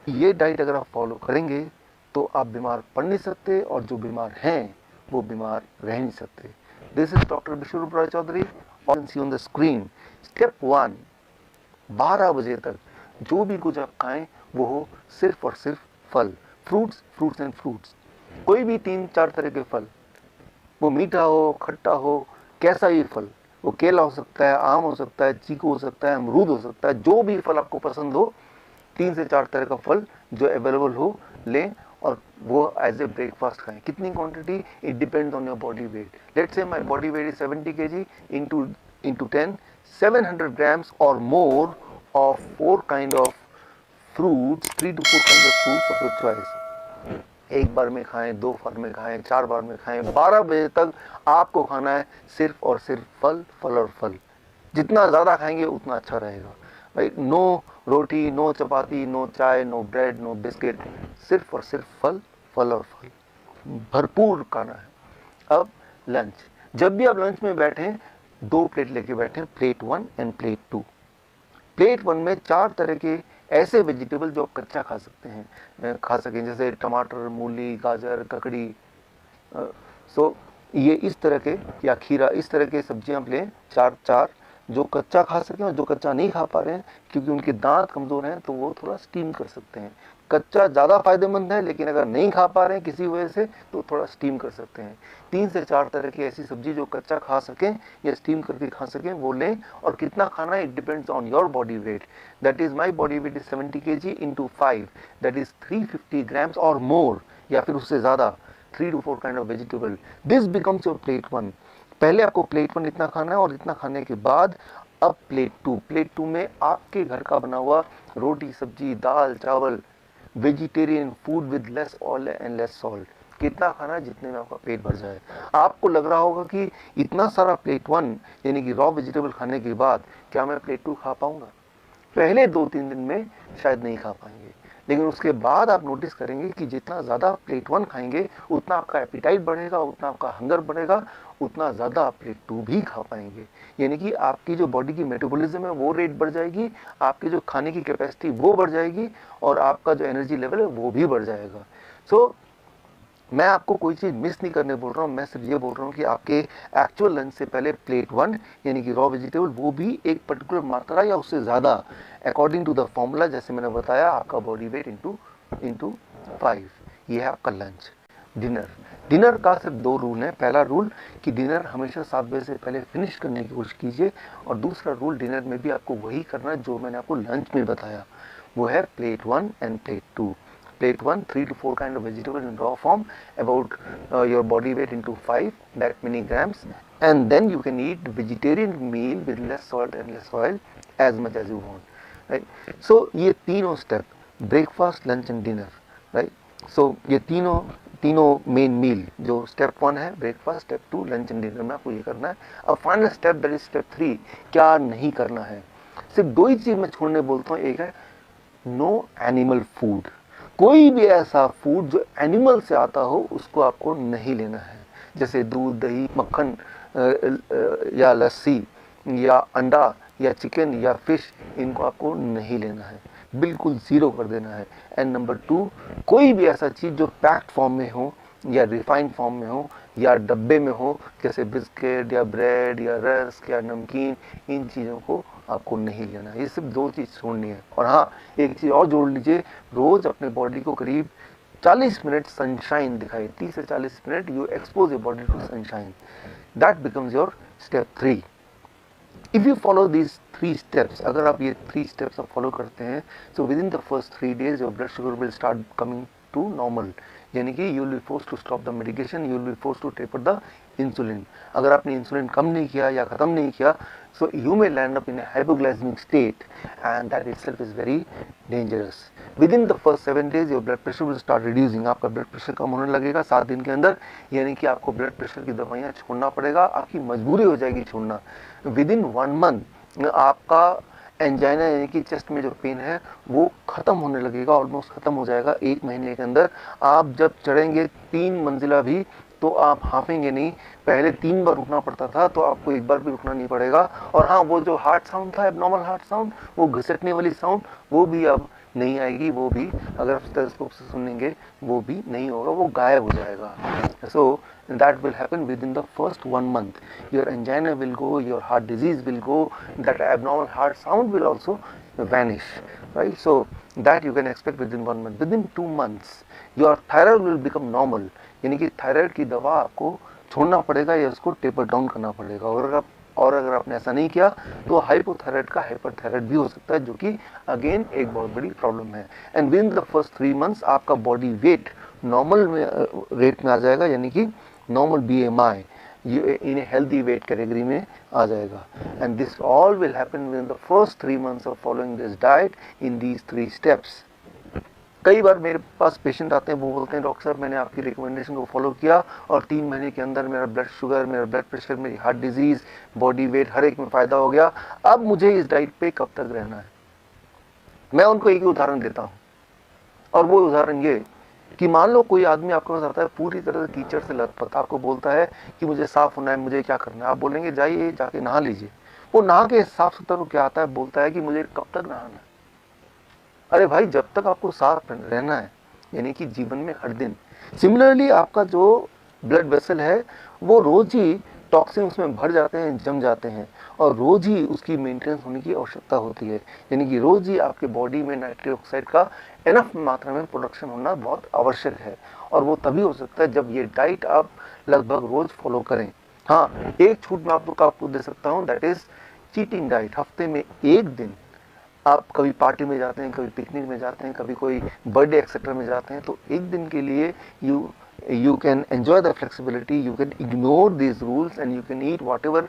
ये डाइट अगर आप फॉलो करेंगे तो आप बीमार पड़ नहीं सकते, और जो बीमार हैं वो बीमार रह नहीं सकते। दिस इज डॉक्टर विश्वरूप राय चौधरी, और सी ऑन द स्क्रीन। स्टेप 1, 12 बजे तक जो भी कुछ आप खाएं वो हो सिर्फ और सिर्फ फल, फ्रूट्स, फ्रूट्स एंड फ्रूट्स। कोई भी 3-4 तरह के फल, वो मीठा हो, खट्टा हो, कैसा ही फल, वो केला हो सकता है, आम हो सकता है, चीकू हो सकता है, अमरूद हो सकता है, जो भी फल आपको पसंद हो, 3 से 4 तरह का फल जो अवेलेबल हो लें, और वो एज ए ब्रेकफास्ट खाएं। कितनी quantity, it depends on your body weight. Let's say my body weight is 70 kg, into 10, 700 grams or more of 4 kind of fruits, 3 to 4 kinds of fruits of your choice। एक बार में खाएं, 2 बार में खाएं, 4 बार में खाएं, 12 बजे तक आपको खाना है सिर्फ और सिर्फ फल, फल और फल। जितना ज़्यादा खाएंगे उतना अच्छा रहेगा भाई। नो रोटी, नो चपाती, नो चाय, नो ब्रेड, नो बिस्किट, सिर्फ और सिर्फ फल, फल और फल, भरपूर खाना है। अब लंच, जब भी आप लंच में बैठें 2 प्लेट लेके बैठें, प्लेट 1 एंड प्लेट 2। प्लेट 1 में 4 तरह के ऐसे वेजिटेबल जो आप कच्चा खा सकते हैं, खा सकें, जैसे टमाटर, मूली, गाजर, ककड़ी, सो ये इस तरह के, या खीरा, इस तरह के सब्जियां आप लें, 4 जो कच्चा खा सकें। और जो कच्चा नहीं खा पा रहे हैं क्योंकि उनके दांत कमज़ोर हैं तो वो थोड़ा स्टीम कर सकते हैं। कच्चा ज़्यादा फायदेमंद है, लेकिन अगर नहीं खा पा रहे हैं किसी वजह से तो थोड़ा स्टीम कर सकते हैं। 3 से 4 तरह की ऐसी सब्जी जो कच्चा खा सकें या स्टीम करके खा सकें वो लें। और कितना खाना है, it depends on your body weight. That is my body weight is 70 kg into 5, that is 350 grams और मोर, या फिर उससे ज़्यादा, 3 to 4 kind of vegetable। This becomes your plate 1। पहले आपको प्लेट 1 इतना खाना है, और इतना खाने के बाद अब प्लेट 2। प्लेट 2 में आपके घर का बना हुआ रोटी, सब्जी, दाल, चावल, vegetarian food with less oil and less salt. कितना खाना है, जितने में आपका पेट भर जाए। आपको लग रहा होगा कि इतना सारा प्लेट 1 यानी कि रॉ वेजिटेबल खाने के बाद क्या मैं प्लेट 2 खा पाऊंगा? पहले 2-3 दिन में शायद नहीं खा पाएंगे, लेकिन उसके बाद आप नोटिस करेंगे कि जितना ज़्यादा प्लेट 1 खाएंगे उतना आपका एपिटाइट बढ़ेगा, उतना आपका हंगर बढ़ेगा, उतना ज़्यादा आप प्लेट 2 भी खा पाएंगे। यानी कि आपकी जो बॉडी की मेटाबॉलिज्म है वो रेट बढ़ जाएगी, आपकी जो खाने की कैपेसिटी वो बढ़ जाएगी, और आपका जो एनर्जी लेवल है वो भी बढ़ जाएगा। सो मैं आपको कोई चीज़ मिस नहीं करने बोल रहा हूँ, मैं सिर्फ ये बोल रहा हूँ कि आपके एक्चुअल लंच से पहले प्लेट 1 यानी कि रॉ वेजिटेबल, वो भी एक पर्टिकुलर मात्रा या उससे ज़्यादा, अकॉर्डिंग टू द फॉर्मूला जैसे मैंने बताया, आपका बॉडी वेट इंटू 5। ये है आपका लंच। डिनर, डिनर का सिर्फ 2 रूल हैं। पहला रूल कि डिनर हमेशा 7 बजे से पहले फिनिश करने की कोशिश कीजिए, और दूसरा रूल, डिनर में भी आपको वही करना है जो मैंने आपको लंच में बताया, वो है plate 1 end plate 2। Plate 1, 3 to 4 kind of vegetable in raw form, about your body weight into 5, that many grams, and then you can eat vegetarian meal with less salt and less oil as much as you want, right? So ये तीनों step, breakfast, lunch and dinner, right? So ये तीनों main मील, जो step 1 है breakfast, step 2 lunch and dinner में आपको ये करना है। अब final step, that is step 3, क्या नहीं करना है। सिर्फ 2 ही चीज़ मैं छोड़ने बोलता हूँ, एक है नो एनिमल फूड। कोई भी ऐसा फूड जो एनिमल से आता हो उसको आपको नहीं लेना है, जैसे दूध, दही, मक्खन, या लस्सी, या अंडा, या चिकन, या फिश, इनको आपको नहीं लेना है, बिल्कुल ज़ीरो कर देना है। एंड नंबर 2, कोई भी ऐसा चीज़ जो पैक्ड फॉर्म में हो, या रिफाइंड फॉर्म में हो, या डब्बे में हो, जैसे बिस्किट या ब्रेड या रस्क या नमकीन, इन चीज़ों को आपको नहीं लेना है। ये सिर्फ 2 चीज़ छोड़नी है। और हाँ, एक चीज़ और जोड़ लीजिए, रोज़ अपने बॉडी को करीब 40 मिनट सनशाइन दिखाइए, 30 से 40 minute you expose your body to sunshine. That becomes your step 3। If you follow these 3 steps, अगर आप ये 3 स्टेप्स आप फॉलो करते हैं, so within the first 3 days your blood sugar will start coming to normal, यानी कि you will be force to stop the medication, you will be force to taper the insulin. अगर आपने insulin कम नहीं किया या ख़त्म नहीं किया, so you may land up in a hypoglycemic state, and that itself is very dangerous. Within the first 7 days your blood pressure will start reducing, आपका blood pressure कम होने लगेगा 7 दिन के अंदर, यानी कि आपको ब्लड प्रेशर की दवाइयाँ छोड़ना पड़ेगा, आपकी मजबूरी हो जाएगी छोड़ना। विदिन 1 month आपका एंजाइना यानी कि चेस्ट में जो पेन है वो ख़त्म होने लगेगा, ऑलमोस्ट ख़त्म हो जाएगा 1 महीने के अंदर। आप जब चढ़ेंगे 3 मंजिला भी तो आप हाँफेंगे नहीं। पहले 3 बार रुकना पड़ता था, तो आपको 1 बार भी रुकना नहीं पड़ेगा। और हाँ, वो जो हार्ट साउंड था, एबनॉर्मल हार्ट साउंड, वो घिसटने वाली साउंड, वो भी अब नहीं आएगी, वो भी अगर आप स्टेथोस्कोप से सुनेंगे वो भी नहीं होगा, वो गायब हो जाएगा. सो that will happen within the first 1 month. Your angina will go, your heart disease will go, that abnormal heart sound will also vanish, right? So that you can expect within 1 month. Within 2 months your thyroid will become normal, यानी कि thyroid की दवा आपको छोड़ना पड़ेगा या उसको taper down करना पड़ेगा. और अगर आपने ऐसा नहीं किया तो हाइपोथायराइड का हाइपरथायराइड भी हो सकता है, जो कि अगेन एक बहुत बड़ी प्रॉब्लम है. And with in the first 3 months आपका बॉडी वेट नॉर्मल रेट में आ जाएगा, यानी कि normal BMI in a healthy weight category में आ जाएगा. And this all will happen with in the first 3 months of following this diet in these 3 steps. कई बार मेरे पास patient आते हैं, वो बोलते हैं डॉक्टर साहब मैंने आपकी रिकमेंडेशन को फॉलो किया और 3 महीने के अंदर मेरा ब्लड शुगर, मेरा ब्लड प्रेशर, मेरी हार्ट डिजीज, बॉडी वेट हर एक में फ़ायदा हो गया, अब मुझे इस डाइट पे कब तक रहना है. मैं उनको एक ही उदाहरण देता हूँ, और वो उदाहरण ये कि मान लो कोई आदमी आपके पास आता है पूरी तरह से कीचड़ से लथपथ, आपको बोलता है कि मुझे साफ होना है, मुझे क्या करना है. आप बोलेंगे जाइए जाके नहा लीजिए. वो नहा के साफ सुथरा हो क्या आता है, बोलता है कि मुझे कब तक नहाना है. अरे भाई, जब तक आपको साफ रहना है, यानी कि जीवन में हर दिन. सिमिलरली आपका जो ब्लड वेसल है वो रोज ही टॉक्सिन उसमें भर जाते हैं, जम जाते हैं, और रोज ही उसकी मेंटेनेंस होने की आवश्यकता होती है. यानी कि रोज ही आपके बॉडी में नाइट्रिक ऑक्साइड का इनफ मात्रा में प्रोडक्शन होना बहुत आवश्यक है. और वो तभी हो सकता है जब ये डाइट आप लगभग रोज फॉलो करें. हाँ, एक छूट मैं आपको दे सकता हूँ, दैट इज चीटिंग डाइट. हफ्ते में एक दिन आप कभी पार्टी में जाते हैं, कभी पिकनिक में जाते हैं, कभी कोई बर्थडे एक्सेट्रा में जाते हैं, तो एक दिन के लिए you can enjoy the flexibility, you can ignore these rules and you can eat whatever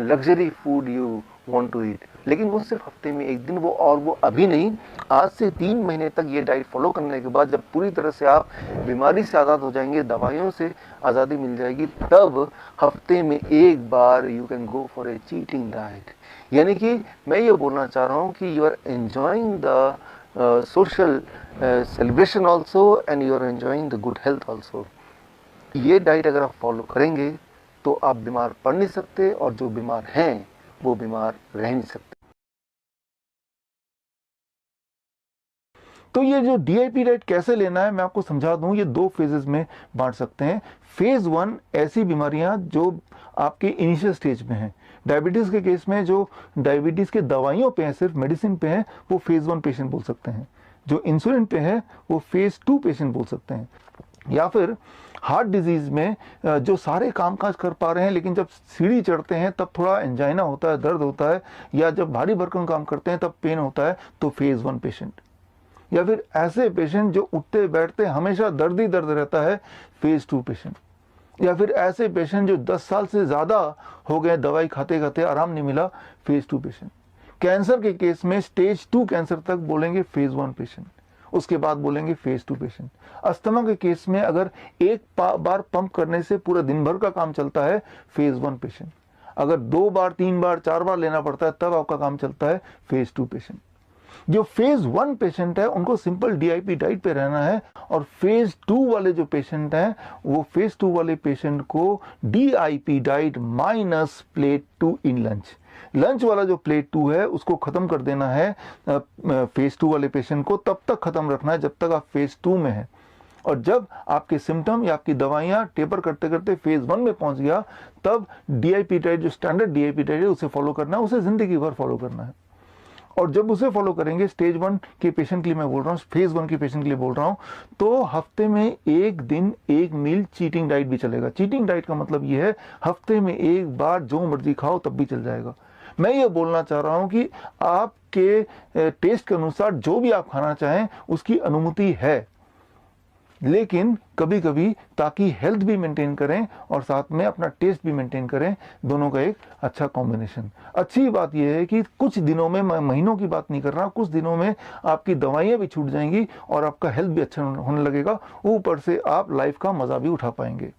luxury food you want to eat. लेकिन वो सिर्फ हफ्ते में एक दिन, वो अभी नहीं, आज से 3 महीने तक ये डाइट फॉलो करने के बाद जब पूरी तरह से आप बीमारी से आज़ाद हो जाएंगे, दवाइयों से आज़ादी मिल जाएगी, तब हफ्ते में एक बार you can go for a cheating diet. यानी कि मैं ये बोलना चाह रहा हूँ कि you are enjoying the social celebration also and you are enjoying the good health also. ये डाइट अगर आप फॉलो करेंगे तो आप बीमार पड़ नहीं सकते, और जो बीमार हैं वो बीमार रह नहीं सकते. तो ये जो DIP डाइट कैसे लेना है मैं आपको समझा दूं. ये 2 फेजेस में बांट सकते हैं. फेज 1 ऐसी बीमारियां जो आपके इनिशियल स्टेज में हैं. डायबिटीज के केस में जो डायबिटीज के दवाइयों पे हैं, सिर्फ मेडिसिन पे हैं, वो फेज 1 पेशेंट बोल सकते हैं. जो इंसुलिन पे है वो फेज 2 पेशेंट बोल सकते हैं. या फिर हार्ट डिजीज में जो सारे कामकाज कर पा रहे हैं लेकिन जब सीढ़ी चढ़ते हैं तब थोड़ा एंजाइना होता है, दर्द होता है, या जब भारी भरकम काम करते हैं तब पेन होता है, तो फेज 1 पेशेंट. या फिर ऐसे पेशेंट जो उठते बैठते हमेशा दर्द ही दर्द रहता है, फेज 2 पेशेंट. या फिर ऐसे पेशेंट जो 10 साल से ज़्यादा हो गए दवाई खाते खाते आराम नहीं मिला, फेज 2 पेशेंट. कैंसर के केस में स्टेज 2 कैंसर तक बोलेंगे फेज 1 पेशेंट, उसके बाद बोलेंगे फेज 2 पेशेंट. अस्थमा के केस में अगर एक बार पंप करने से पूरा दिन भर का काम चलता है, फेज 1 पेशेंट. अगर 2 बार 3 बार 4 बार लेना पड़ता है तब आपका काम चलता है, फेज 2 पेशेंट. जो फेज 1 पेशेंट है उनको सिंपल DIP डाइट पे रहना है, और फेज 2 वाले जो पेशेंट हैं वो फेज 2 वाले पेशेंट को DIP डाइट माइनस प्लेट 2 इन लंच वाला जो प्लेट 2 है उसको खत्म कर देना है फेज 2 वाले पेशेंट को. तब तक खत्म रखना है जब तक आप फेज 2 में हैं. और जब आपके सिम्टम या आपकी दवाइयां टेपर करते करते फेज 1 में पहुंच गया, तब DIP डाइट जो स्टैंडर्ड DIP डाइट है उसे फॉलो करना है, उसे जिंदगी भर फॉलो करना है. और जब उसे फॉलो करेंगे, स्टेज 1 के पेशेंट के लिए मैं बोल रहा हूँ, फेज 1 के पेशेंट के लिए बोल रहा हूँ, तो हफ्ते में एक दिन एक मील चीटिंग डाइट भी चलेगा. चीटिंग डाइट का मतलब ये है हफ्ते में एक बार जो मर्जी खाओ तब भी चल जाएगा. मैं ये बोलना चाह रहा हूँ कि आपके टेस्ट के अनुसार जो भी आप खाना चाहें उसकी अनुमति है, लेकिन कभी कभी ताकि हेल्थ भी मेंटेन करें और साथ में अपना टेस्ट भी मेंटेन करें, दोनों का एक अच्छा कॉम्बिनेशन. अच्छी बात यह है कि कुछ दिनों में, मैं महीनों की बात नहीं कर रहा, कुछ दिनों में आपकी दवाइयां भी छूट जाएंगी और आपका हेल्थ भी अच्छा होने लगेगा, ऊपर से आप लाइफ का मजा भी उठा पाएंगे.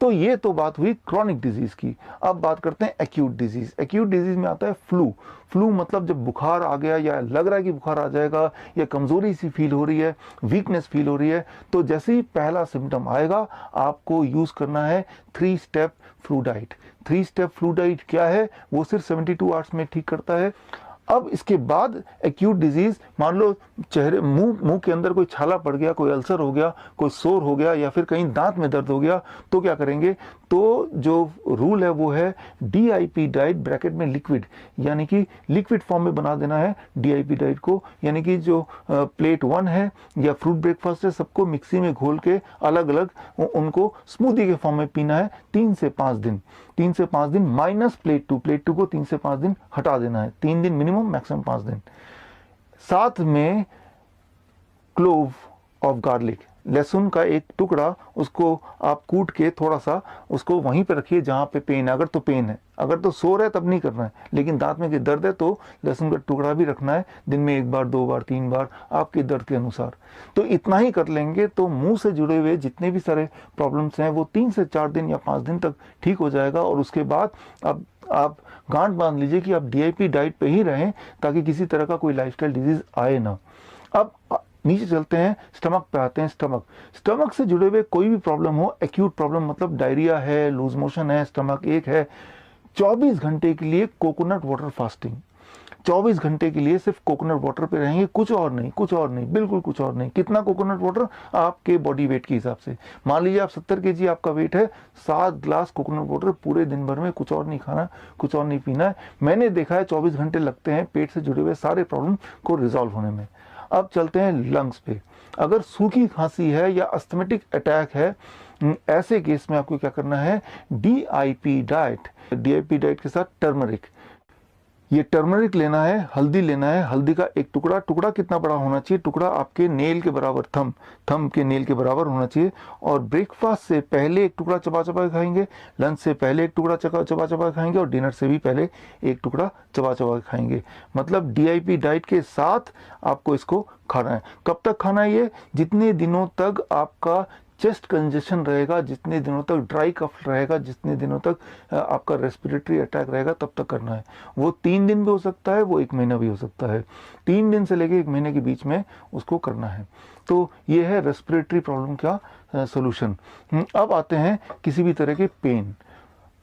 तो ये तो बात हुई क्रॉनिक डिजीज की. अब बात करते हैं एक्यूट डिजीज. एक्यूट डिजीज में आता है फ्लू. फ्लू मतलब जब बुखार आ गया या लग रहा है कि बुखार आ जाएगा, या कमजोरी सी फील हो रही है, वीकनेस फील हो रही है, तो जैसे ही पहला सिम्टम आएगा आपको यूज करना है 3 step flu diet. 3 step flu diet क्या है? वो सिर्फ 72 आवर्स में ठीक करता है. अब इसके बाद एक्यूट डिजीज, मान लो चेहरे मुंह के अंदर कोई छाला पड़ गया, कोई अल्सर हो गया, कोई सोर हो गया, या फिर कहीं दांत में दर्द हो गया, तो क्या करेंगे? तो जो रूल है वो है DIP डाइट ब्रैकेट में लिक्विड, यानी कि लिक्विड फॉर्म में बना देना है DIP डाइट को, यानी कि जो प्लेट 1 है या फ्रूट ब्रेकफास्ट है, सबको मिक्सी में घोल के अलग अलग उनको स्मूदी के फॉर्म में पीना है 3 से 5 दिन। 3 से 5 दिन माइनस प्लेट 2 को 3 से 5 दिन हटा देना है, 3 दिन मिनिमम, मैक्सिमम 5 दिन। साथ में क्लोव ऑफ गार्लिक, लहसुन का एक टुकड़ा, उसको आप कूट के थोड़ा सा उसको वहीं पे रखिए जहां पे पेन है, अगर तो पेन है, अगर तो सो रहा है तब नहीं करना है, लेकिन दांत में दर्द है तो लहसुन का टुकड़ा भी रखना है, दिन में 1 बार 2 बार 3 बार आपके दर्द के अनुसार। तो इतना ही कर लेंगे तो मुंह से जुड़े हुए जितने भी सारे प्रॉब्लम्स हैं वो 3 से 4 दिन या 5 दिन तक ठीक हो जाएगा। और उसके बाद अब आप गांठ बांध लीजिए कि आप DIP डाइट पे ही रहें ताकि किसी तरह का कोई लाइफस्टाइल डिजीज आए ना। अब नीचे चलते हैं, स्टमक पे आते हैं। स्टमक से जुड़े हुए कोई भी प्रॉब्लम हो, एक्यूट प्रॉब्लम मतलब डायरिया है, लूज मोशन है, स्टमक एक है, 24 घंटे के लिए कोकोनट वाटर फास्टिंग, 24 घंटे के लिए सिर्फ कोकोनट वाटर पे रहेंगे, कुछ और नहीं, बिल्कुल कुछ और नहीं। कितना कोकोनट वाटर? आपके बॉडी वेट के हिसाब से। मान लीजिए आप 70 kg आपका वेट है, 7 ग्लास कोकोनट वाटर पूरे दिन भर में, कुछ और नहीं खाना, कुछ और नहीं पीना है। मैंने देखा है 24 घंटे लगते हैं पेट से जुड़े हुए सारे प्रॉब्लम को रिजॉल्व होने में। अब चलते हैं लंग्स पे। अगर सूखी खांसी है या अस्थमेटिक अटैक है, ऐसे केस में आपको क्या करना है? DIP डाइट के साथ टर्मरिक, ये टर्मरिक लेना है, हल्दी लेना है, हल्दी का एक टुकड़ा कितना बड़ा होना चाहिए? टुकड़ा आपके नेल के बराबर, थंब के नेल के बराबर होना चाहिए। और ब्रेकफास्ट से पहले एक टुकड़ा चबा चबा खाएंगे, लंच से पहले एक टुकड़ा चबा चबा खाएंगे, और डिनर से भी पहले एक टुकड़ा चबा चबा खाएंगे। मतलब DIP डाइट के साथ आपको इसको खाना है। कब तक खाना है ये? जितने दिनों तक आपका चेस्ट कंजेशन रहेगा, जितने दिनों तक ड्राई कफ रहेगा, जितने दिनों तक आपका रेस्पिरेटरी अटैक रहेगा, तब तक करना है। वो 3 दिन भी हो सकता है, वो 1 महीना भी हो सकता है। 3 दिन से लेकर 1 महीने के बीच में उसको करना है। तो ये है रेस्पिरेटरी प्रॉब्लम का सोल्यूशन। अब आते हैं किसी भी तरह के पेन।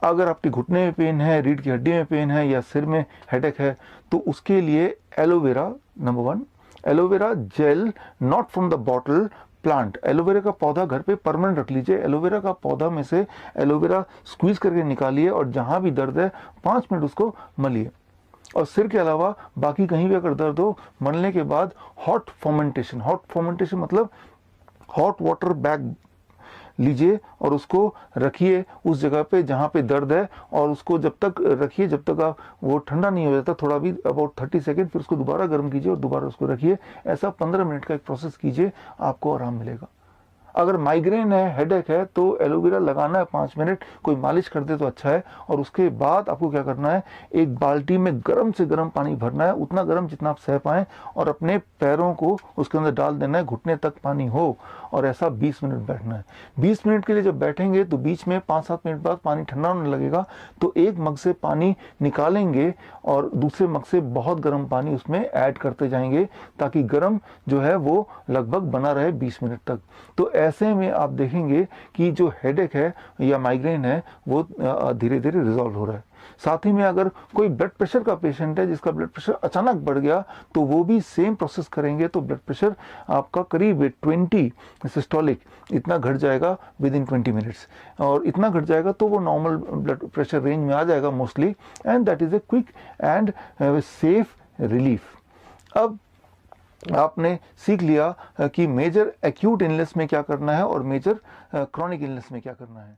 अगर आपके घुटने में पेन है, रीढ़ की हड्डी में पेन है, या सिर में हेडेक है, तो उसके लिए aloe vera, number 1, aloe vera gel, not from the bottle, plant. Aloe vera का पौधा घर पे परमानेंट रख लीजिए। एलोवेरा का पौधा में से एलोवेरा स्क्वीज करके निकालिए, और जहां भी दर्द है 5 मिनट उसको मलिए। और सिर के अलावा बाकी कहीं भी अगर दर्द हो, मलने के बाद हॉट फर्मेंटेशन मतलब हॉट वाटर बैग लीजिए और उसको रखिए उस जगह पे जहाँ पे दर्द है, और उसको जब तक रखिए जब तक आप वो ठंडा नहीं हो जाता, थोड़ा भी अबाउट 30 सेकेंड, फिर उसको दोबारा गर्म कीजिए और दोबारा उसको रखिए। ऐसा 15 मिनट का एक प्रोसेस कीजिए, आपको आराम मिलेगा। अगर माइग्रेन है, हेडेक है, तो एलोवेरा लगाना है 5 मिनट, कोई मालिश कर दे तो अच्छा है। और उसके बाद आपको क्या करना है? एक बाल्टी में गर्म से गर्म पानी भरना है, उतना गर्म जितना आप सह पाएं, और अपने पैरों को उसके अंदर डाल देना है, घुटने तक पानी हो, और ऐसा 20 मिनट बैठना है। 20 मिनट के लिए जब बैठेंगे तो बीच में 5-7 मिनट बाद पानी ठंडा होने लगेगा, तो एक मग से पानी निकालेंगे और दूसरे मग से बहुत गर्म पानी उसमें ऐड करते जाएंगे, ताकि गर्म जो है वो लगभग बना रहे 20 मिनट तक। तो ऐसे में आप देखेंगे कि जो हेडेक है या माइग्रेन है वो धीरे धीरे रिजॉल्व हो रहा है। साथ ही में अगर कोई ब्लड प्रेशर का पेशेंट है जिसका ब्लड प्रेशर अचानक बढ़ गया, तो वो भी सेम प्रोसेस करेंगे, तो ब्लड प्रेशर आपका करीब 20 सिस्टोलिक इतना घट जाएगा विद इन 20 मिनट्स। और इतना घट जाएगा तो वो नॉर्मल ब्लड प्रेशर रेंज में आ जाएगा mostly, and that is a quick and safe relief. अब आपने सीख लिया कि मेजर एक्यूट इलनेस में क्या करना है और मेजर क्रॉनिक इलनेस में क्या करना है।